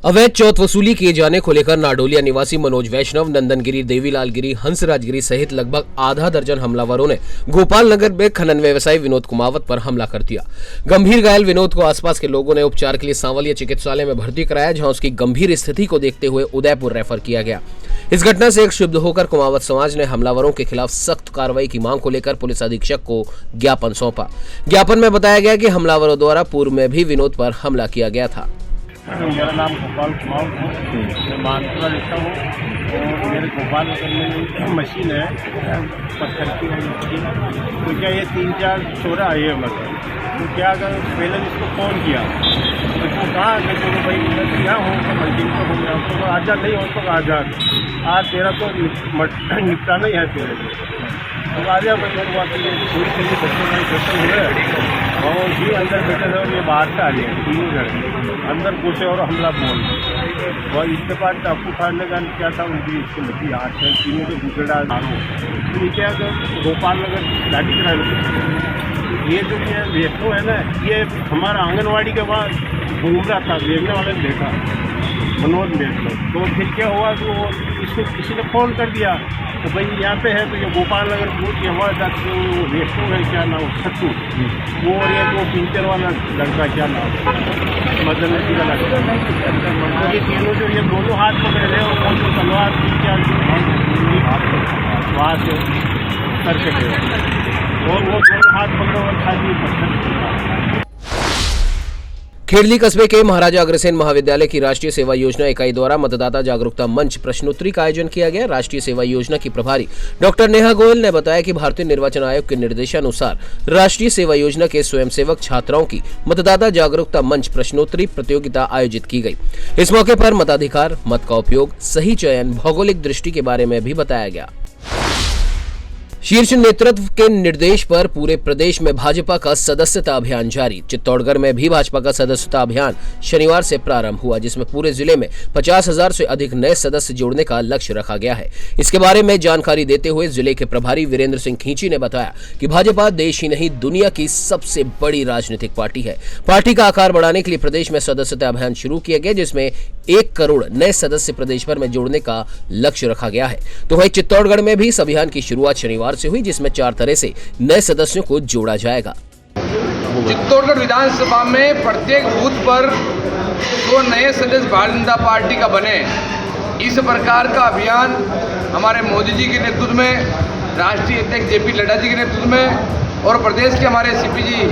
अवैध चौथ वसूली किए जाने को लेकर नाडोलिया निवासी मनोज वैष्णव, नंदनगिरी, देवीलाल गिरी, हंसराज गिरी सहित लगभग आधा दर्जन हमलावरों ने गोपाल नगर में खनन व्यवसायी विनोद कुमावत पर हमला कर दिया। गंभीर घायल विनोद को आसपास के लोगों ने उपचार के लिए सांवलिया चिकित्सालय में भर्ती कराया, जहां उसकी गंभीर स्थिति को देखते हुए उदयपुर रेफर किया गया। इस घटना से क्षुब्ध होकर कुमावत समाज ने हमलावरों के खिलाफ सख्त कार्रवाई की मांग को लेकर पुलिस अधीक्षक को ज्ञापन सौंपा। ज्ञापन में बताया गया कि हमलावरों द्वारा पूर्व में भी विनोद पर हमला किया गया था। मेरा नाम गोपाल कुमार है, मैं मानपुरा रहता हूँ और मेरे गोपाल नगर में मशीन है पत्थर की मशीन। तो क्या ये 3-4 चोरा आए हैं मतलब, तो क्या अगर पहले इसको फ़ोन किया तो इसको कहा कि तो भाई मैं यहाँ हूँ तो मशीन को घूम रहा हूँ, तो आज़ाद नहीं हो तो आज़ाद आज तेरा तो निपटाना ही है तेरे तो आ जाओ भाई। लोग बात थोड़ी चलिए बच्चे भाई खत्म हुए और ये अंदर बैठे थे और ये बाहर से आ गए, तीनों जने अंदर घुसे और हमला बोल और इसके बाद चाकू फाड़ने का क्या था उनकी इसको लगी हाथ है, तीनों के गुजरा तो नीचे आकर गोपाल नगर गाड़ी चला ली। ये जो ये वैष्णो है ना, ये हमारा आंगनवाड़ी के बाद घूम रहा था, देखने वाले ने देखा मनोज वैष्णो। तो फिर क्या हुआ कि वो इसको किसी ने फ़ोन कर दिया तो भाई यहाँ पे है, तो ये गोपाल नगर पूछ के हमारे साथ वो वैष्णो है, क्या नाम सत्तू, वो और ये वो पिंचर वाला लड़का क्या नाम मतलब नदी का लड़का, तो ये तीनों जो ये दोनों हाथ पकड़े रहे और वो जो तलवार की क्या वहाँ से करके गए और वो दोनों हाथ पकड़े और खाली पत्थर। खेड़ली कस्बे के महाराजा अग्रसेन महाविद्यालय की राष्ट्रीय सेवा योजना इकाई द्वारा मतदाता जागरूकता मंच प्रश्नोत्तरी का आयोजन किया गया। राष्ट्रीय सेवा योजना की प्रभारी डॉक्टर नेहा गोयल ने बताया कि भारतीय निर्वाचन आयोग के निर्देशानुसार राष्ट्रीय सेवा योजना के स्वयंसेवक छात्राओं की मतदाता जागरूकता मंच प्रश्नोत्तरी प्रतियोगिता आयोजित की गई। इस मौके पर मताधिकार, मत का उपयोग, सही चयन, भौगोलिक दृष्टि के बारे में भी बताया गया। शीर्ष नेतृत्व के निर्देश पर पूरे प्रदेश में भाजपा का सदस्यता अभियान जारी। चित्तौड़गढ़ में भी भाजपा का सदस्यता अभियान शनिवार से प्रारंभ हुआ, जिसमें पूरे जिले में 50,000 से अधिक नए सदस्य जोड़ने का लक्ष्य रखा गया है। इसके बारे में जानकारी देते हुए जिले के प्रभारी वीरेंद्र सिंह खींची ने बताया कि भाजपा देश ही नहीं दुनिया की सबसे बड़ी राजनीतिक पार्टी है। पार्टी का आकार बढ़ाने के लिए प्रदेश में सदस्यता अभियान शुरू किया गया, जिसमें 1 करोड़ नए सदस्य प्रदेश भर में जोड़ने का लक्ष्य रखा गया है। तो वहीं चित्तौड़गढ़ में भी इस अभियान की शुरुआत शनिवार से हुई, जिसमें 4 तरह से नए सदस्यों को जोड़ा जाएगा। चित्तौड़गढ़ विधानसभा में प्रत्येक बूथ पर 100 नए सदस्य भारतीय जनता पार्टी का बने, इस प्रकार का अभियान हमारे मोदी जी के नेतृत्व में, राष्ट्रीय अध्यक्ष जेपी नड्डा जी के नेतृत्व में और प्रदेश के हमारे सीपी जी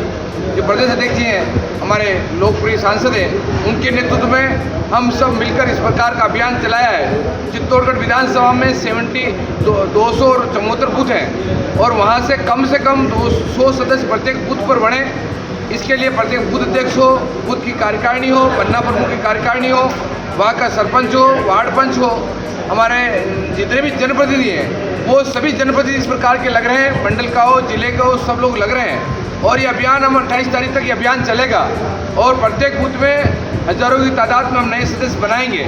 जो प्रदेश अध्यक्ष जी हैं, हमारे लोकप्रिय सांसद हैं, उनके नेतृत्व में हम सब मिलकर इस प्रकार का अभियान चलाया है। चित्तौड़गढ़ विधानसभा में 274 बूथ हैं और वहाँ से कम 200 सदस्य प्रत्येक बूथ पर बने। इसके लिए प्रत्येक बूथ अध्यक्ष हो, बूथ की कार्यकारिणी हो, पन्ना प्रमुख की कार्यकारिणी हो, वहाँ का सरपंच हो, वार्ड पंच हो, हमारे जितने भी जनप्रतिनिधि हैं वो सभी जनप्रतिनिधि इस प्रकार के लग रहे हैं, मंडल का हो, जिले का हो, सब लोग लग रहे हैं। और ये अभियान हम 28 तारीख तक ये अभियान चलेगा और प्रत्येक बूथ में हजारों की तादाद में हम नए सदस्य बनाएंगे।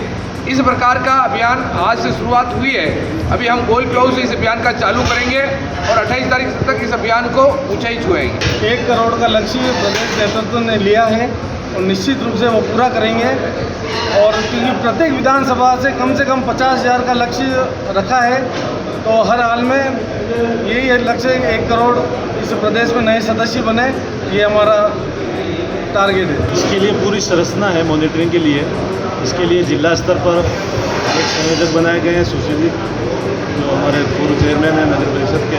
इस प्रकार का अभियान आज से शुरुआत हुई है। अभी हम गोल क्लाउज से इस अभियान का चालू करेंगे और 28 तारीख तक इस अभियान को ऊंचाई छुएंगे। 1 करोड़ का लक्ष्य प्रदेश नेतृत्व ने लिया है और निश्चित रूप से वो पूरा करेंगे। और क्योंकि प्रत्येक विधानसभा से कम 50,000 का लक्ष्य रखा है, तो हर हाल में यही लक्ष्य 1 करोड़ इस प्रदेश में नए सदस्य बने, ये हमारा टारगेट है। इसके लिए पूरी संरचना है मॉनिटरिंग के लिए। इसके लिए जिला स्तर पर एक संयोजक बनाए गए हैं, सुशील जो हमारे पूर्व चेयरमैन हैं नगर परिषद के।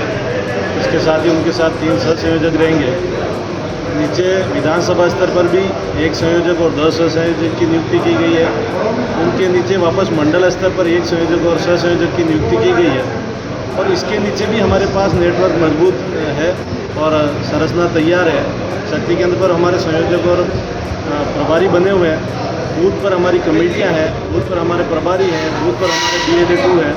इसके साथ ही उनके साथ 3 सह संयोजक रहेंगे। नीचे विधानसभा स्तर पर भी 1 संयोजक और 10 सह संयोजक की नियुक्ति की गई है। उनके नीचे वापस मंडल स्तर पर 1 संयोजक और सह संयोजक की नियुक्ति की गई है। और इसके नीचे भी हमारे पास नेटवर्क मजबूत है और संरचना तैयार है। शक्ति केंद्र पर हमारे संयोजक और प्रभारी बने हुए हैं। बूथ पर हमारी कमेटियां हैं, बूथ पर हमारे प्रभारी हैं, बूथ पर हमारे BLA2 हैं।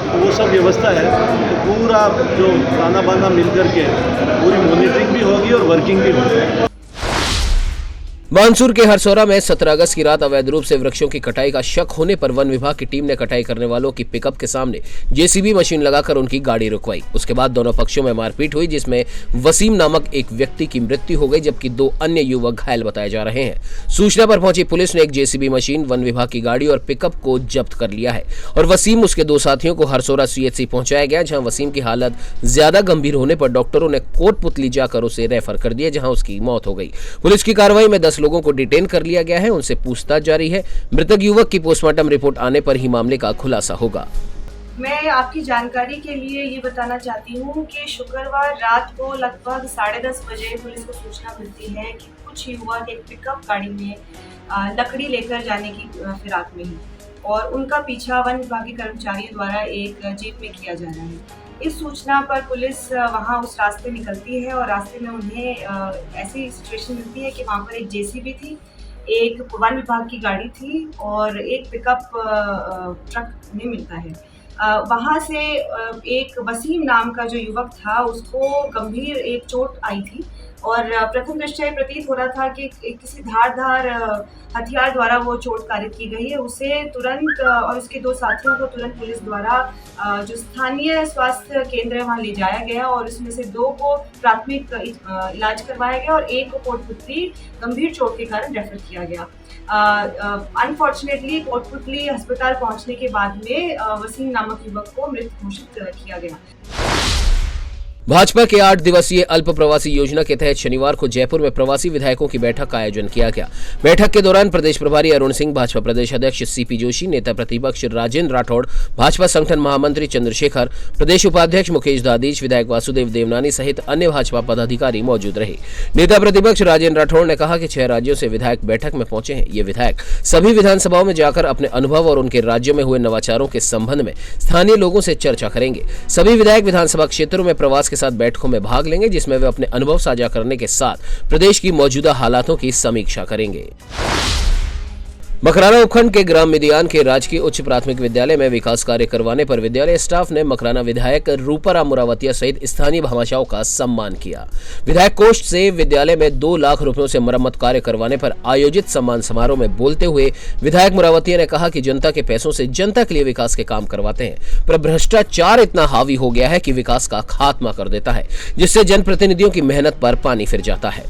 तो वो सब व्यवस्था है। तो पूरा जो ताना बाना मिल करके पूरी मॉनिटरिंग भी होगी और वर्किंग भी होगी। बानसूर के हरसौरा में 17 अगस्त की रात अवैध रूप से वृक्षों की कटाई का शक होने पर वन विभाग की टीम ने कटाई करने वालों की पिकअप के सामने जेसीबी मशीन लगाकर उनकी गाड़ी रुकवाई। उसके बाद दोनों पक्षों में मारपीट हुई, जिसमें वसीम नामक एक व्यक्ति की मृत्यु हो गई, जबकि 2 अन्य युवक घायल बताए जा रहे हैं। सूचना पर पहुंची पुलिस ने एक जेसीबी मशीन, वन विभाग की गाड़ी और पिकअप को जब्त कर लिया है और वसीम उसके 2 साथियों को हरसौरा सीएचसी पहुंचाया गया, जहां वसीम की हालत ज्यादा गंभीर होने पर डॉक्टरों ने कोटपुतली जाकर उसे रेफर कर दिया, जहां उसकी मौत हो गई। पुलिस की कार्रवाई में 10 लोगों को डिटेन कर लिया गया है, उनसे पूछताछ जारी है। मृतक युवक की पोस्टमार्टम रिपोर्ट आने पर ही मामले का खुलासा होगा। मैं आपकी जानकारी के लिए ये बताना चाहती हूँ कि शुक्रवार रात को लगभग 10:30 बजे पुलिस को सूचना मिलती है कि कुछ युवक एक पिकअप गाड़ी में लकड़ी लेकर जाने की फिराक में हैं और उनका पीछा वन विभाग के कर्मचारियों द्वारा एक जीप में किया जा रहा है। इस सूचना पर पुलिस वहाँ उस रास्ते निकलती है और रास्ते में उन्हें ऐसी सिचुएशन मिलती है कि वहाँ पर एक जेसीबी थी, एक वन विभाग की गाड़ी थी और एक पिकअप ट्रक उन्हें मिलता है। वहाँ से एक वसीम नाम का जो युवक था उसको गंभीर एक चोट आई थी और प्रथम दृष्टया प्रतीत हो रहा था कि किसी धारदार हथियार द्वारा वो चोट कारित की गई है। उसे तुरंत और उसके 2 साथियों को तुरंत पुलिस द्वारा जो स्थानीय स्वास्थ्य केंद्र है वहाँ ले जाया गया और उसमें से 2 को प्राथमिक इलाज करवाया गया और एक को कोटपुतली गंभीर चोट के कारण रेफर किया गया। अनफॉर्चुनेटली कोटपुतली अस्पताल पहुंचने के बाद में वसीम नामक युवक को मृत घोषित किया गया। भाजपा के 8 दिवसीय अल्प प्रवासी योजना के तहत शनिवार को जयपुर में प्रवासी विधायकों की बैठक का आयोजन किया गया। बैठक के दौरान प्रदेश प्रभारी अरुण सिंह, भाजपा प्रदेश अध्यक्ष सीपी जोशी, नेता प्रतिपक्ष राजेंद्र राठौड़, भाजपा संगठन महामंत्री चंद्रशेखर, प्रदेश उपाध्यक्ष मुकेश दादीच, विधायक वासुदेव देवनानी सहित अन्य भाजपा पदाधिकारी मौजूद रहे। नेता प्रतिपक्ष राजेंद्र राठौड़ ने कहा कि 6 राज्यों से विधायक बैठक में पहुंचे हैं। ये विधायक सभी विधानसभाओं में जाकर अपने अनुभव और उनके राज्यों में हुए नवाचारों के संबंध में स्थानीय लोगों से चर्चा करेंगे। सभी विधायक विधानसभा क्षेत्रों में प्रवास के साथ बैठकों में भाग लेंगे, जिसमें वे अपने अनुभव साझा करने के साथ प्रदेश की मौजूदा हालातों की समीक्षा करेंगे। मकराना उपखंड के ग्राम मिदियान के राजकीय उच्च प्राथमिक विद्यालय में विकास कार्य करवाने पर विद्यालय स्टाफ ने मकराना विधायक रूपाराम मुरावतिया सहित स्थानीय भामाशाहों का सम्मान किया। विधायक कोष से विद्यालय में 2 लाख रुपयों से मरम्मत कार्य करवाने पर आयोजित सम्मान समारोह में बोलते हुए विधायक मुरावतिया ने कहा कि जनता के पैसों से जनता के लिए विकास के काम करवाते हैं, पर भ्रष्टाचार इतना हावी हो गया है कि विकास का खात्मा कर देता है, जिससे जनप्रतिनिधियों की मेहनत पर पानी फिर जाता है।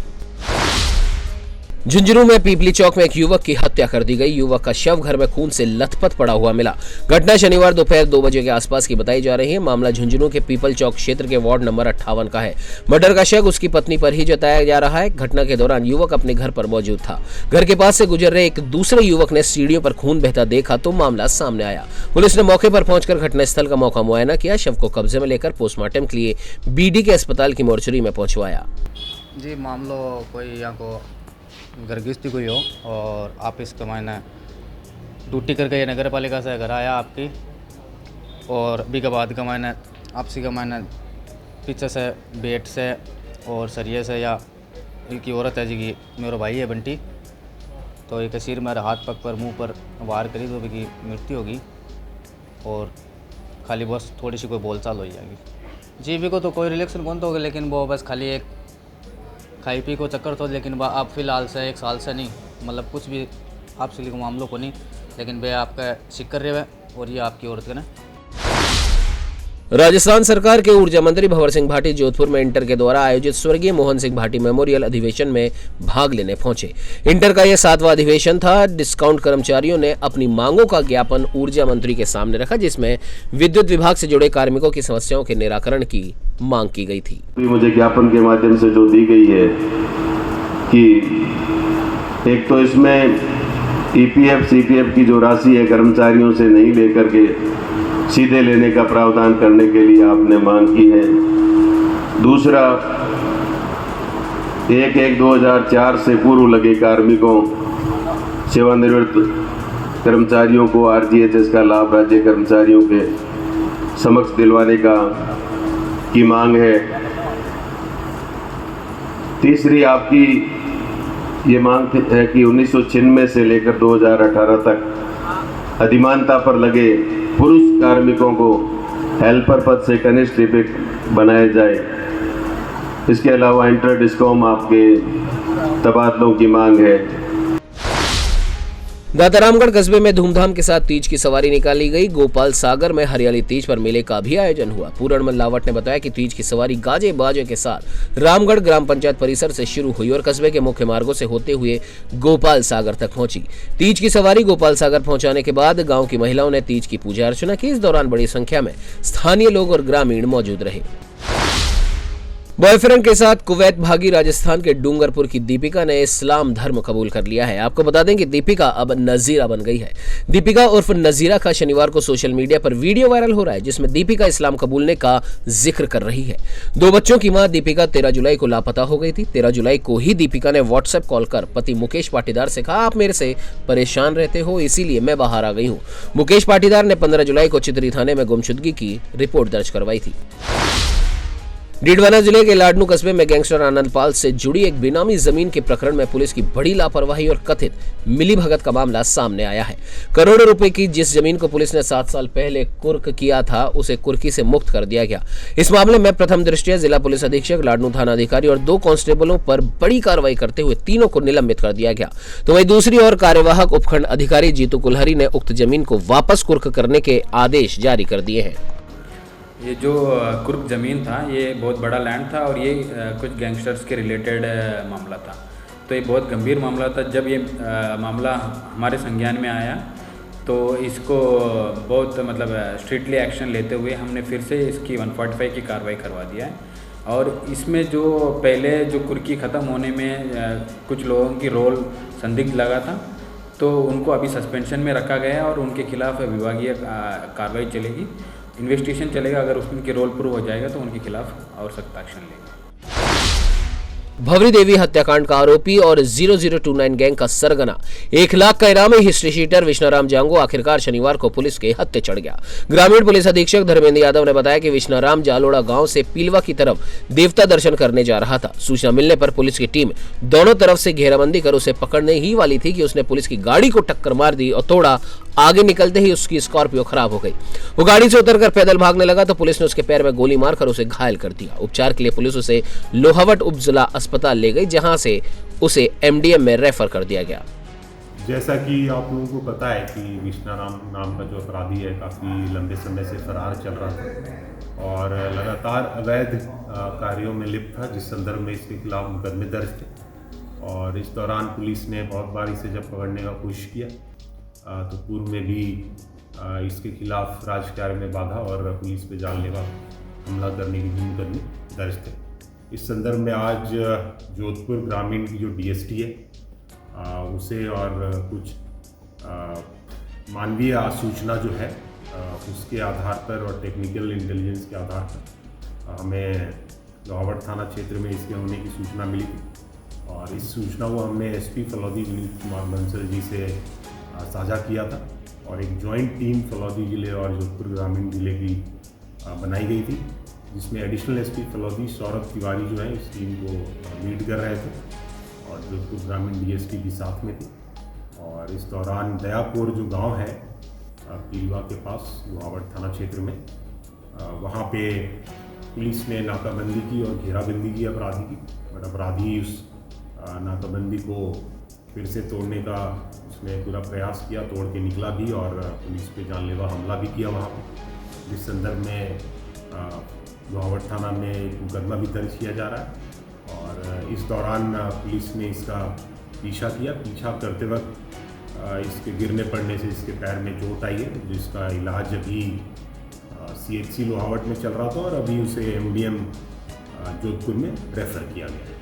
झुंझुनू में पीपली चौक में एक युवक की हत्या कर दी गई। युवक का शव घर में खून से लथपथ पड़ा हुआ मिला। घटना शनिवार दोपहर 2 बजे के आसपास की बताई जा रही है। मामला झुंझुनू के पीपल चौक क्षेत्र के वार्ड नंबर 58 का है। मर्डर का शक उसकी पत्नी पर ही जताया जा रहा है। घटना के दौरान युवक अपने घर पर मौजूद था। घर के पास से गुजर रहे एक दूसरे युवक ने सीढ़ियों पर खून बहता देखा तो मामला सामने आया। पुलिस ने मौके पर पहुंचकर घटनास्थल का मौका मुआयना किया। शव को कब्जे में लेकर पोस्टमार्टम के लिए बीडी के अस्पताल की मोर्चरी में पहुंचवाया। जी मामलो कोई यहाँ को गर्गिस्ती कोई हो और आप इसका मायने ड्यूटी करके ये नगर पालिका से घर आया आपकी और अभी के बाद का मायने आपसी का मायने पीछे से बेट से और सरिये से या इनकी औरत है जी की मेरा भाई है बंटी, तो एक सिर में हाथ पग पर मुंह पर वार करी तो अभी की मृत्यु होगी और खाली बस थोड़ी सी कोई बोलचाल हो जाएगी। जी भी को तो कोई रिलेक्शन कौन तो होगा, लेकिन वो बस खाली एक खाई पी को चक्कर तो, लेकिन वह आप फिलहाल से 1 साल से नहीं मतलब कुछ भी आपसे लिखो मामलों को नहीं, लेकिन वे आपका शिक्कर रहे और ये आपकी औरत का ना। राजस्थान सरकार के ऊर्जा मंत्री भंवर सिंह भाटी जोधपुर में इंटर के द्वारा आयोजित स्वर्गीय मोहन सिंह भाटी मेमोरियल अधिवेशन में भाग लेने पहुंचे। इंटर का यह 7वां अधिवेशन था। डिस्काउंट कर्मचारियों ने अपनी मांगों का ज्ञापन ऊर्जा मंत्री के सामने रखा, जिसमें विद्युत विभाग से जुड़े कार्मिकों की समस्याओं के निराकरण की मांग की गई थी। मुझे ज्ञापन के माध्यम से जो दी गई है कि एक तो इसमें ईपीएफ सीपीएफ की जो राशि है कर्मचारियों से नहीं लेकर के सीधे लेने का प्रावधान करने के लिए आपने मांग की है। दूसरा 1/1/2004 से पूर्व लगे कार्मिकों सेवानिवृत्त कर्मचारियों को आरजीएचएस का लाभ राज्य कर्मचारियों के समक्ष दिलवाने की मांग है। तीसरी आपकी ये मांग है कि 1996 से लेकर 2018 तक अधिमानता पर लगे पुरुष कार्मिकों को हेल्पर पद से कनिष्ठ लिपिक बनाया जाए। इसके अलावा इंटर डिस्कॉम आपके तबादलों की मांग है। दातारामगढ़ कस्बे में धूमधाम के साथ तीज की सवारी निकाली गई। गोपाल सागर में हरियाली तीज पर मेले का भी आयोजन हुआ। पूरण मल्लावट ने बताया कि तीज की सवारी गाजे बाजे के साथ रामगढ़ ग्राम पंचायत परिसर से शुरू हुई और कस्बे के मुख्य मार्गों से होते हुए गोपाल सागर तक पहुंची। तीज की सवारी गोपाल सागर पहुंचाने के बाद गांव की महिलाओं ने तीज की पूजा अर्चना की। इस दौरान बड़ी संख्या में स्थानीय लोग और ग्रामीण मौजूद रहे। बॉयफ्रेंड के साथ कुवैत भागी राजस्थान के डूंगरपुर की दीपिका ने इस्लाम धर्म कबूल कर लिया है। आपको बता दें कि दीपिका अब नजीरा बन गई है। दीपिका उर्फ नजीरा का शनिवार को सोशल मीडिया पर वीडियो वायरल हो रहा है जिसमें दीपिका इस्लाम कबूलने का जिक्र कर रही है। 2 बच्चों की मां दीपिका 13 जुलाई को लापता हो गई थी। 13 जुलाई को ही दीपिका ने व्हाट्सएप कॉल कर पति मुकेश पाटीदार से कहा, आप मेरे से परेशान रहते हो इसीलिए मैं बाहर आ गई हूँ। मुकेश पाटीदार ने 15 जुलाई को चितरी थाने में गुमशुदगी की रिपोर्ट दर्ज करवाई थी। डीडवाना जिले के लाडनू कस्बे में गैंगस्टर आनंद पाल से जुड़ी एक बेनामी जमीन के प्रकरण में पुलिस की बड़ी लापरवाही और कथित मिलीभगत का मामला सामने आया है। करोड़ों रुपए की जिस जमीन को पुलिस ने 7 साल पहले कुर्क किया था उसे कुर्की से मुक्त कर दिया गया। इस मामले में प्रथम दृष्टया जिला पुलिस अधीक्षक, लाडनू थाना अधिकारी और 2 कांस्टेबलों पर बड़ी कार्रवाई करते हुए तीनों को निलंबित कर दिया गया। तो वहीं दूसरी ओर कार्यवाहक उपखंड अधिकारी जीतू कुलहरी ने उक्त जमीन को वापस कुर्क करने के आदेश जारी कर दिए हैं। ये जो कुर्क ज़मीन था ये बहुत बड़ा लैंड था और ये कुछ गैंगस्टर्स के रिलेटेड मामला था। तो ये बहुत गंभीर मामला था। जब ये मामला हमारे संज्ञान में आया तो इसको बहुत स्ट्रिक्टली एक्शन लेते हुए हमने फिर से इसकी 145 की कार्रवाई करवा दिया है। और इसमें जो पहले जो कुर्की ख़त्म होने में कुछ लोगों की रोल संदिग्ध लगा था तो उनको अभी सस्पेंशन में रखा गया है और उनके खिलाफ विभागीय कार्रवाई चलेगी, इन्वेस्टिगेशन चलेगा। अगर उनके रोल प्रूव हो जाएगा तो उनके खिलाफ और सख्त एक्शन लेंगे। भवरी देवी हत्याकांड का आरोपी और 0029 गैंग का सरगना 1 लाख का इनामी हिस्ट्री शीटर विष्णाराम जांगो आखिरकार शनिवार को पुलिस के हत्थे चढ़ गया। ग्रामीण पुलिस अधीक्षक धर्मेंद्र यादव ने बताया कि विष्णाराम जालोड़ा गांव से पीलवा की तरफ देवता दर्शन करने जा रहा था। सूचना मिलने पर पुलिस की टीम दोनों तरफ से घेराबंदी कर उसे पकड़ने ही वाली थी कि उसने पुलिस की गाड़ी को टक्कर मार दी और थोड़ा आगे निकलते ही उसकी स्कॉर्पियो खराब हो गई। वो गाड़ी से उतरकर पैदल भागने लगा तो पुलिस ने उसके पैर में गोली मारकर उसे घायल कर दिया। उपचार के लिए पुलिस उसे लोहावट उप जिला अस्पताल ले गई जहां से उसे एमडीएम में रेफर कर दिया गया। जैसा कि आप लोगों को पता है कि विष्णाराम नाम का जो अपराधी है काफ़ी लंबे समय से फरार चल रहा था और लगातार अवैध कार्यों में लिप्त था, जिस संदर्भ में इसके खिलाफ मुकदमे दर्ज थे। और इस दौरान पुलिस ने बहुत बार इसे जब पकड़ने का कोशिश किया तो पूर्व में भी इसके खिलाफ राजकार्य में बाधा और पुलिस पे जानलेवा हमला करने की भी मुकदमे दर्ज थे। इस संदर्भ में आज जोधपुर ग्रामीण की जो डीएसटी है उसे और कुछ मानवीय सूचना जो है उसके आधार पर और टेक्निकल इंटेलिजेंस के आधार पर हमें लोहावट थाना क्षेत्र में इसके होने की सूचना मिली थी और इस सूचना को हमने एसपी फलौदी विनीत कुमार बंसल जी से साझा किया था और एक जॉइंट टीम फलौदी जिले और जोधपुर ग्रामीण जिले की बनाई गई थी, जिसमें एडिशनल एसपी फलौदी सौरभ तिवारी जो है इस टीम को लीड कर रहे थे और जोधपुर ग्रामीण डीएसटी भी साथ में थी। और इस दौरान दयापुर जो गांव है पीलवा के पास लोहावट थाना क्षेत्र में वहाँ पे पुलिस ने नाकाबंदी की और घेराबंदी की अपराधी की, बट अपराधी उस नाकाबंदी को फिर से तोड़ने का उसने पूरा प्रयास किया, तोड़ के निकला भी और पुलिस पे जानलेवा हमला भी किया वहाँ पे, जिस संदर्भ में लोहावट थाना में एक मुकदमा भी दर्ज किया जा रहा है। और इस दौरान पुलिस ने इसका पीछा किया। पीछा करते वक्त इसके गिरने पड़ने से इसके पैर में चोट आई है, जिसका इलाज अभी CHC लोहावट में चल रहा था और अभी उसे MDM जोधपुर में रेफर किया गया है।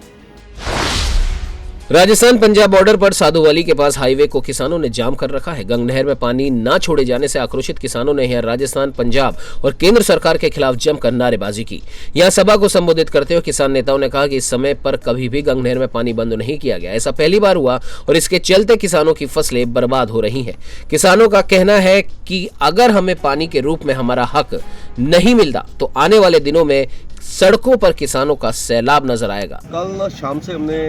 राजस्थान पंजाब बॉर्डर पर साधुवाली के पास हाईवे को किसानों ने जाम कर रखा है। गंग नहर में पानी न छोड़े जाने से आक्रोशित किसानों ने यहां राजस्थान, पंजाब और केंद्र सरकार के खिलाफ जमकर नारेबाजी की। यहां सभा को संबोधित करते हुए किसान नेताओं ने कहा कि इस समय पर कभी भी गंग नहर में पानी बंद नहीं किया गया, ऐसा पहली बार हुआ और इसके चलते किसानों की फसलें बर्बाद हो रही हैं। किसानों का कहना है कि अगर हमें पानी के रूप में हमारा हक नहीं मिलता तो आने वाले दिनों में सड़कों पर किसानों का सैलाब नजर आएगा। कल शाम से हमने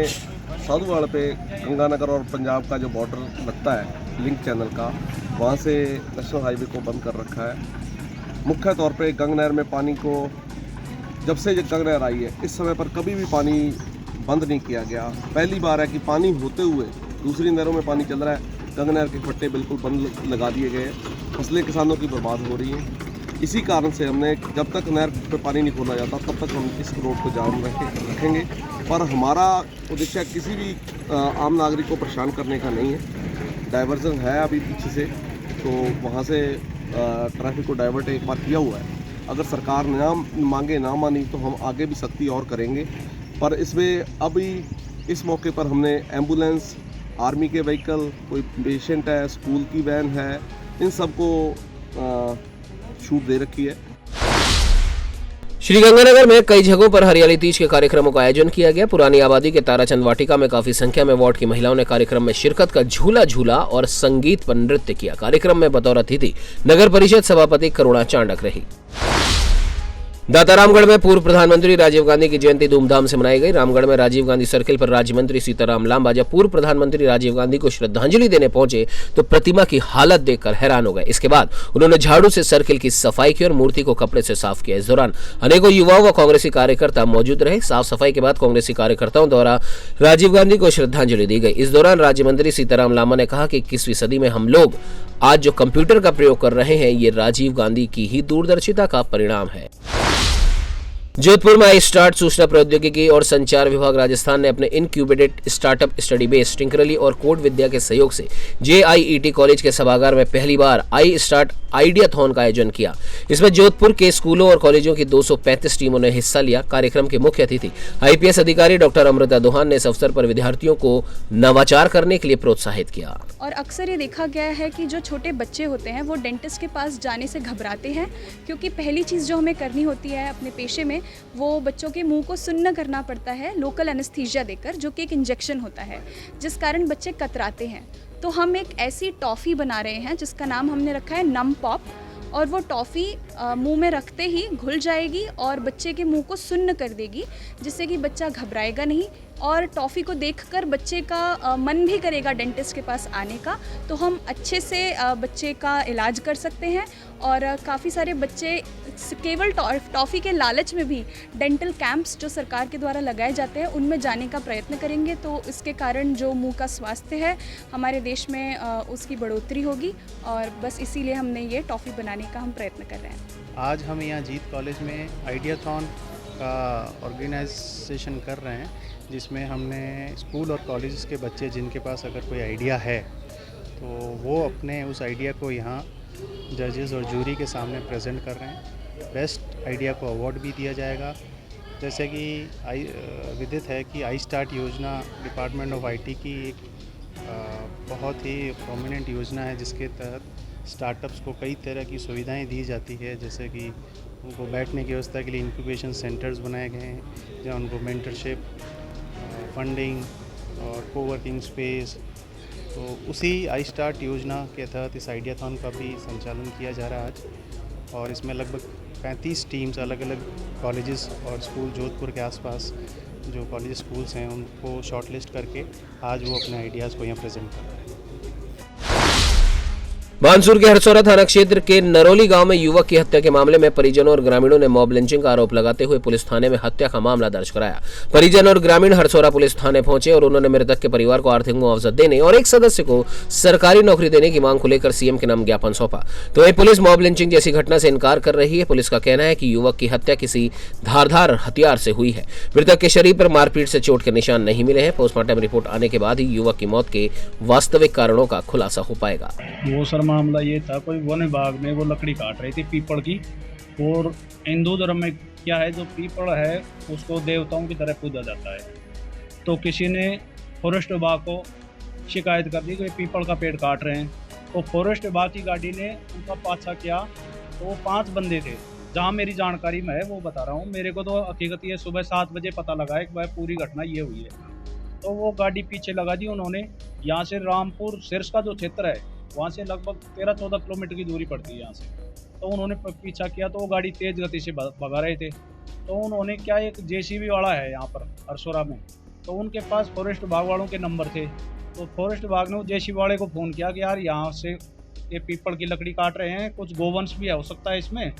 साधुवाड़ पे गंगानगर और पंजाब का जो बॉर्डर लगता है लिंक चैनल का, वहाँ से नेशनल हाईवे को बंद कर रखा है। मुख्य तौर पे गंग नहर में पानी को, जब से गंग नहर आई है इस समय पर कभी भी पानी बंद नहीं किया गया। पहली बार है कि पानी होते हुए दूसरी नहरों में पानी चल रहा है, गंगा नहर के फट्टे बिल्कुल बंद लगा दिए गए, फसलें किसानों की बर्बाद हो रही हैं। इसी कारण से हमने जब तक नहर पे पानी नहीं खोला जाता तब तक हम इस रोड को जाम रखेंगे। पर हमारा उद्देश्य किसी भी आम नागरिक को परेशान करने का नहीं है। डाइवर्जन है अभी पीछे से, तो वहाँ से ट्रैफिक को डाइवर्ट एक बार किया हुआ है। अगर सरकार ना मांगे ना मानी तो हम आगे भी सख्ती और करेंगे। पर इसमें अभी इस मौके पर हमने एम्बुलेंस, आर्मी के व्हीकल, कोई पेशेंट है, स्कूल की वैन है, इन सबको छूट दे रखी है। श्रीगंगानगर में कई जगहों पर हरियाली तीज के कार्यक्रमों का आयोजन किया गया। पुरानी आबादी के ताराचंद वाटिका में काफी संख्या में वार्ड की महिलाओं ने कार्यक्रम में शिरकत का झूला झूला और संगीत पर नृत्य किया। कार्यक्रम में बतौर अतिथि नगर परिषद सभापति करुणा चांडक रही। दाता रामगढ़ में पूर्व प्रधानमंत्री राजीव गांधी की जयंती धूमधाम से मनाई गई। रामगढ़ में राजीव गांधी सर्किल पर राज्य मंत्री सीताराम लांबा जब पूर्व प्रधानमंत्री राजीव गांधी को श्रद्धांजलि देने पहुंचे तो प्रतिमा की हालत देखकर हैरान हो गए। इसके बाद उन्होंने झाड़ू से सर्किल की सफाई की और मूर्ति को कपड़े से साफ किया। इस दौरान अनेकों युवाओं व कांग्रेसी कार्यकर्ता मौजूद रहे। साफ सफाई के बाद कांग्रेसी कार्यकर्ताओं द्वारा राजीव गांधी को श्रद्धांजलि दी गई। इस दौरान राज्य मंत्री सीताराम लांबा ने कहा कि 21वीं सदी में हम लोग आज जो कंप्यूटर का प्रयोग कर रहे हैं ये राजीव गांधी की ही दूरदर्शिता का परिणाम है। जोधपुर में आई स्टार्ट सूचना प्रौद्योगिकी और संचार विभाग राजस्थान ने अपने इनक्यूबेटेड स्टार्टअप स्टडी बेस टिंकरली और कोड विद्या के सहयोग से JIET कॉलेज के सभागार में पहली बार आई स्टार्ट आइडियाथॉन का आयोजन किया। इसमें जोधपुर के स्कूलों और कॉलेजों की 235 टीमों ने हिस्सा लिया। कार्यक्रम के मुख्य अतिथि IPS अधिकारी डॉक्टर अमृता दोहान ने इस अवसर पर विद्यार्थियों को नवाचार करने के लिए प्रोत्साहित किया। और अक्सर ये देखा गया है कि जो छोटे बच्चे होते हैं वो डेंटिस्ट के पास जाने से घबराते हैं, क्योंकि पहली चीज़ जो हमें करनी होती है अपने पेशे में वो बच्चों के मुंह को सुन्न करना पड़ता है लोकल एनेस्थीसिया देकर, जो कि एक इंजेक्शन होता है जिस कारण बच्चे कतराते हैं। तो हम एक ऐसी टॉफ़ी बना रहे हैं जिसका नाम हमने रखा है नम पॉप, और वो टॉफ़ी मुंह में रखते ही घुल जाएगी और बच्चे के मुंह को सुन्न कर देगी, जिससे कि बच्चा घबराएगा नहीं और टॉफ़ी को देखकर बच्चे का मन भी करेगा डेंटिस्ट के पास आने का। तो हम अच्छे से बच्चे का इलाज कर सकते हैं। और काफ़ी सारे बच्चे केवल टॉफ़ी के लालच में भी डेंटल कैंप्स जो सरकार के द्वारा लगाए जाते हैं उनमें जाने का प्रयत्न करेंगे, तो इसके कारण जो मुंह का स्वास्थ्य है हमारे देश में उसकी बढ़ोतरी होगी। और बस इसीलिए हमने ये टॉफ़ी बनाने का हम प्रयत्न कर रहे हैं। आज हम यहाँ जीत कॉलेज में आइडियाथॉन का ऑर्गेनाइजेशन कर रहे हैं, जिसमें हमने स्कूल और कॉलेज के बच्चे जिनके पास अगर कोई आइडिया है तो वो अपने उस आइडिया को यहाँ जजेस और जूरी के सामने प्रेजेंट कर रहे हैं। बेस्ट आइडिया को अवार्ड भी दिया जाएगा। जैसे कि विदित है कि आई स्टार्ट योजना डिपार्टमेंट ऑफ IT की एक बहुत ही प्रोमिनेंट योजना है, जिसके तहत स्टार्टअप्स को कई तरह की सुविधाएं दी जाती है। जैसे कि उनको बैठने की व्यवस्था के लिए इंक्यूबेशन सेंटर्स बनाए गए हैं, जहाँ उनको मेंटरशिप, फंडिंग और कोवर्किंग स्पेस। तो उसी आई स्टार्ट योजना के तहत इस आइडियाथॉन का भी संचालन किया जा रहा है आज, और इसमें लगभग 35 टीम्स अलग अलग कॉलेजेस और स्कूल जोधपुर के आसपास जो कॉलेज स्कूल्स हैं उनको शॉर्टलिस्ट करके आज वो अपने आइडियाज़ को यहाँ प्रेजेंट कर रहे हैं। बानसूर के हरसौरा थाना क्षेत्र के नरोली गांव में युवक की हत्या के मामले में परिजनों और ग्रामीणों ने मॉब लिंचिंग का आरोप लगाते हुए पुलिस थाने में हत्या का मामला दर्ज कराया। परिजन और ग्रामीण हरसौरा पुलिस थाने पहुंचे और उन्होंने मृतक के परिवार को आर्थिक मुआवजा देने और एक सदस्य को सरकारी नौकरी देने की मांग को लेकर CM के नाम ज्ञापन सौंपा। तो वहीं पुलिस मॉब लिंचिंग जैसी घटना से इनकार कर रही है। पुलिस का कहना है कि युवक की हत्या किसी धारदार हथियार से हुई है। मृतक के शरीर पर मारपीट से चोट के निशान नहीं मिले हैं। पोस्टमार्टम रिपोर्ट आने के बाद ही युवक की मौत के वास्तविक कारणों का खुलासा हो पाएगा। वो सर मामला ये था, कोई वन विभाग में वो लकड़ी काट रही थी पीपल की, और हिंदू धर्म में क्या है, जो पीपल है उसको देवताओं की तरह पूजा जाता है। तो किसी ने फॉरेस्ट विभाग को शिकायत कर दी कि पीपल का पेड़ काट रहे हैं। तो फॉरेस्ट विभाग की गाड़ी ने उनका पाछा किया, तो वो 5 बंदे थे। जहाँ मेरी जानकारी में है वो बता रहा हूँ, मेरे को तो हकीकत ये सुबह 7 बजे पता लगा है कि भाई पूरी घटना ये हुई है। तो वो गाड़ी पीछे लगा दी उन्होंने। यहाँ से रामपुर सिरस का जो क्षेत्र है वहाँ से लगभग 13-14 किलोमीटर की दूरी पड़ती है यहाँ से। तो उन्होंने पीछा किया, तो वो गाड़ी तेज़ गति से भगा रहे थे। तो उन्होंने क्या, एक JCB वाला है यहाँ पर हरसौरा में, तो उनके पास फॉरेस्ट विभाग वालों के नंबर थे। तो फॉरेस्ट विभाग ने वो JCB वाले को फ़ोन किया कि यार यहाँ से ये पीपल की लकड़ी काट रहे हैं, कुछ गोवंश भी हो सकता है इसमें,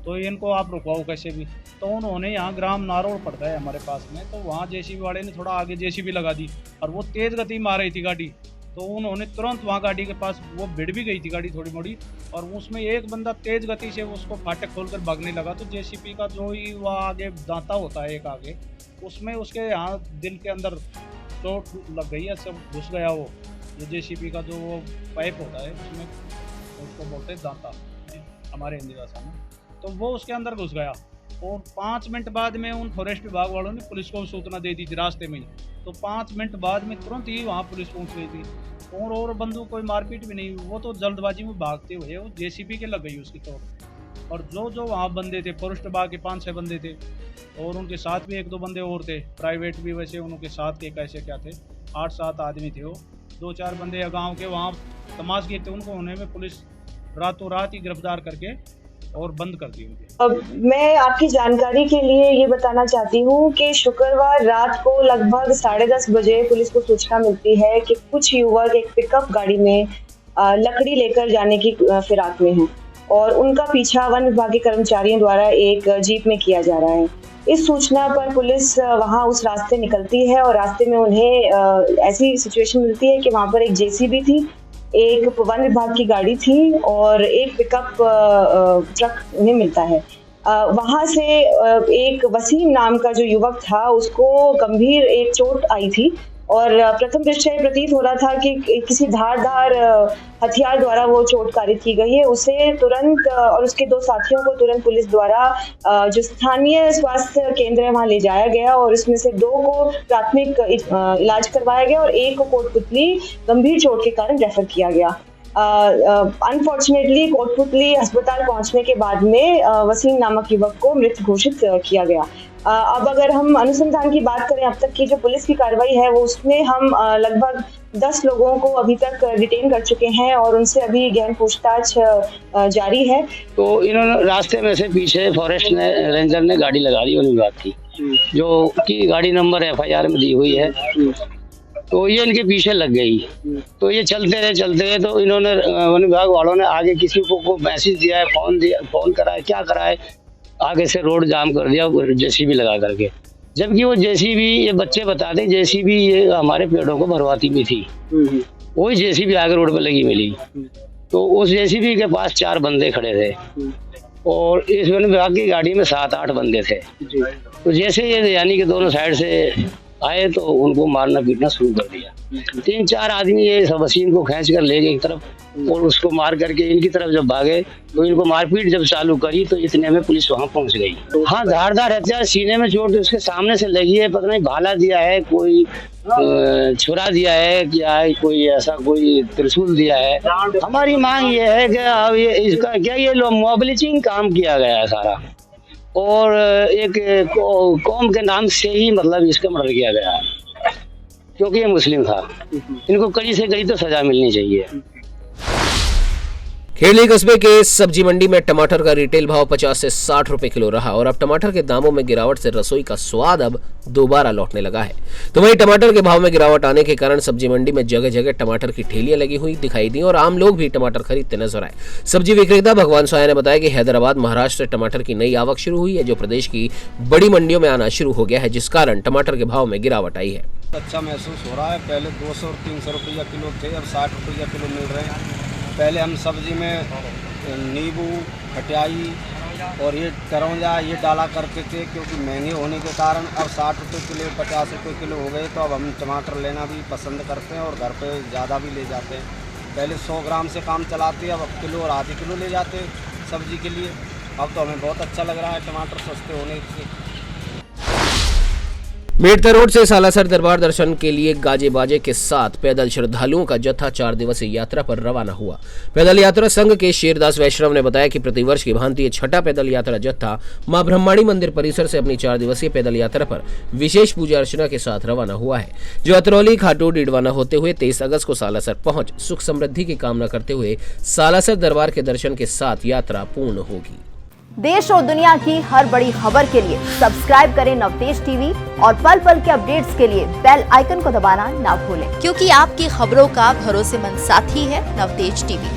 तो इनको आप रुकवाओ कैसे भी। तो उन्होंने यहाँ ग्राम नारोड़ पड़ता है हमारे पास में, तो वहाँ जेसीबी वाले ने थोड़ा आगे जेसीबी लगा दी और वो तेज़ गति में आ रही थी गाड़ी, तो उन्होंने तुरंत वहाँ गाड़ी के पास वो भिड़ भी गई थी गाड़ी थोड़ी मोड़ी, और उसमें एक बंदा तेज़ गति से उसको फाटक खोलकर भागने लगा। तो जेसीबी का जो ही वह आगे दांता होता है एक आगे, उसमें उसके यहाँ दिल के अंदर चोट लग गई है, सब घुस गया वो जेसीबी का जो वो पाइप होता है उसमें, उसको बोलते हैं दांता हमारे हिंदी भाषा में, तो वो उसके अंदर घुस गया। और 5 मिनट बाद में उन फॉरेस्ट विभाग वालों ने पुलिस को सूचना दे दी थी रास्ते में ही, तो 5 मिनट बाद में तुरंत ही वहाँ पुलिस पहुँच गई थी। और बंदूक कोई मारपीट भी नहीं, वो तो जल्दबाजी में भागते हुए वो जेसीबी के लग गई उसकी चोट। और जो वहाँ बंदे थे फॉरेस्ट विभाग के 5-6 बंदे थे, और उनके साथ भी 1-2 बंदे और थे प्राइवेट भी, वैसे उनके साथ के कैसे क्या थे 8-7 आदमी थे वो, 2-4 बंदे गाँव के वहाँ तमाशगीर थे, उनको होने में पुलिस रातों रात ही गिरफ्तार करके और बंद कर दी उनकी। मैं आपकी जानकारी के लिए ये बताना चाहती हूँ कि शुक्रवार रात को लगभग 10:30 बजे पुलिस को सूचना मिलती है कि कुछ युवक एक पिकअप गाड़ी में लकड़ी लेकर जाने की फिराक में हैं और उनका पीछा वन विभाग के कर्मचारियों द्वारा एक जीप में किया जा रहा है। इस सूचना पर पुलिस वहाँ उस रास्ते निकलती है और रास्ते में उन्हें ऐसी सिचुएशन मिलती है कि वहाँ पर एक जेसीबी थी, एक वन विभाग की गाड़ी थी और एक पिकअप ट्रक उन्हें मिलता है। वहाँ से एक वसीम नाम का जो युवक था उसको गंभीर एक चोट आई थी और प्रथम दृष्टया प्रतीत हो रहा था कि किसी धारदार हथियार द्वारा वो चोट कारित की गई है। उसे तुरंत और उसके 2 साथियों को तुरंत पुलिस द्वारा जो स्थानीय स्वास्थ्य केंद्र है वहाँ ले जाया गया और इसमें से 2 को प्राथमिक इलाज करवाया गया और एक को कोटपुतली गंभीर चोट के कारण रेफर किया गया। अनफॉर्चुनेटली कोटपुतली अस्पताल पहुंचने के बाद में वसीम नामक युवक को मृत घोषित किया गया। अब अगर हम अनुसंधान की बात करें, अब तक की जो पुलिस की कार्रवाई है वो उसमें हम लगभग 10 लोगों को अभी तक डिटेन कर चुके हैं और उनसे अभी गहन पूछताछ जारी है। तो इन्होंने रास्ते में से पीछे फॉरेस्ट ने रेंजर ने गाड़ी लगा दी वन विभाग की, जो की गाड़ी नंबर FIR में दी हुई है, तो ये इनके पीछे लग गई। तो ये चलते रहे तो इन्होंने वन विभाग वालों ने आगे किसी को मैसेज दिया है, फोन करा है, क्या करा है, आगे से रोड जाम कर दिया जेसीबी लगा करके। जबकि वो जेसीबी, ये बच्चे बताते जेसीबी ये हमारे पेड़ों को भरवाती भी थी, वही जेसीबी आगे रोड पे लगी मिली। तो उस जेसीबी के पास 4 बंदे खड़े थे और इस वन विभाग की गाड़ी में 7-8 बंदे थे। तो जैसे ये यानी कि दोनों साइड से आए तो उनको मारना पीटना शुरू कर दिया। 3-4 आदमी ये वसीम को खींच कर ले गए एक तरफ और उसको मार करके इनकी तरफ जब भागे तो इनको मारपीट जब चालू करी तो इतने में पुलिस वहां पहुंच गई। हाँ, धारदार हथियार, सीने में चोट उसके सामने से लगी है, पता नहीं भाला दिया है, कोई छुरा दिया है, क्या है, कोई ऐसा कोई त्रिशूल दिया है। हमारी मांग ये है कि अब ये इसका क्या ये मोबिलिटिंग काम किया गया है सारा और एक कौम के नाम से ही मतलब इसका मर्डर किया गया है क्योंकि ये मुस्लिम था। इनको कड़ी से कड़ी तो सजा मिलनी चाहिए। खेड़ली कस्बे के सब्जी मंडी में टमाटर का रिटेल भाव 50 से 60 रुपए किलो रहा और अब टमाटर के दामों में गिरावट से रसोई का स्वाद अब दोबारा लौटने लगा है। तो वहीं टमाटर के भाव में गिरावट आने के कारण सब्जी मंडी में जगह जगह टमाटर की ठेलियां लगी हुई दिखाई दी और आम लोग भी टमाटर खरीदते नजर आए। सब्जी विक्रेता भगवान सोया ने बताया कि हैदराबाद, महाराष्ट्र से टमाटर की नई आवक शुरू हुई है जो प्रदेश की बड़ी मंडियों में आना शुरू हो गया है, जिस कारण टमाटर के भाव में गिरावट आई है। अच्छा महसूस हो रहा है। पहले 200 और 300 रुपया किलो थे, अब 60 रुपया किलो मिल रहे हैं। पहले हम सब्जी में नींबू, खटाई और ये करौंजा ये डाला करते थे क्योंकि महंगे होने के कारण अब 60 रुपये किलो 50 रुपये किलो हो गए, तो अब हम टमाटर लेना भी पसंद करते हैं और घर पे ज़्यादा भी ले जाते हैं। पहले 100 ग्राम से काम चलाते, अब किलो और आधे किलो ले जाते हैं सब्जी के लिए। अब तो हमें बहुत अच्छा लग रहा है टमाटर सस्ते होने से। मेड़ता रोड से सालासर दरबार दर्शन के लिए गाजे बाजे के साथ पैदल श्रद्धालुओं का जत्था 4 दिवसीय यात्रा पर रवाना हुआ। पैदल यात्रा संघ के शेरदास वैष्णव ने बताया कि प्रतिवर्ष की भांति 6ठा पैदल यात्रा जत्था मां ब्रह्माणी मंदिर परिसर से अपनी 4 दिवसीय पैदल यात्रा पर विशेष पूजा अर्चना के साथ रवाना हुआ है, जो अतरौली, खाटू, डीडवाना होते हुए 23 अगस्त को सालासर पहुंच सुख समृद्धि की कामना करते हुए सालासर दरबार के दर्शन के साथ यात्रा पूर्ण होगी। देश और दुनिया की हर बड़ी खबर के लिए सब्सक्राइब करें नवतेज टीवी और पल पल के अपडेट्स के लिए बेल आइकन को दबाना ना भूलें, क्योंकि आपकी खबरों का भरोसेमंद साथी है नवतेज टीवी।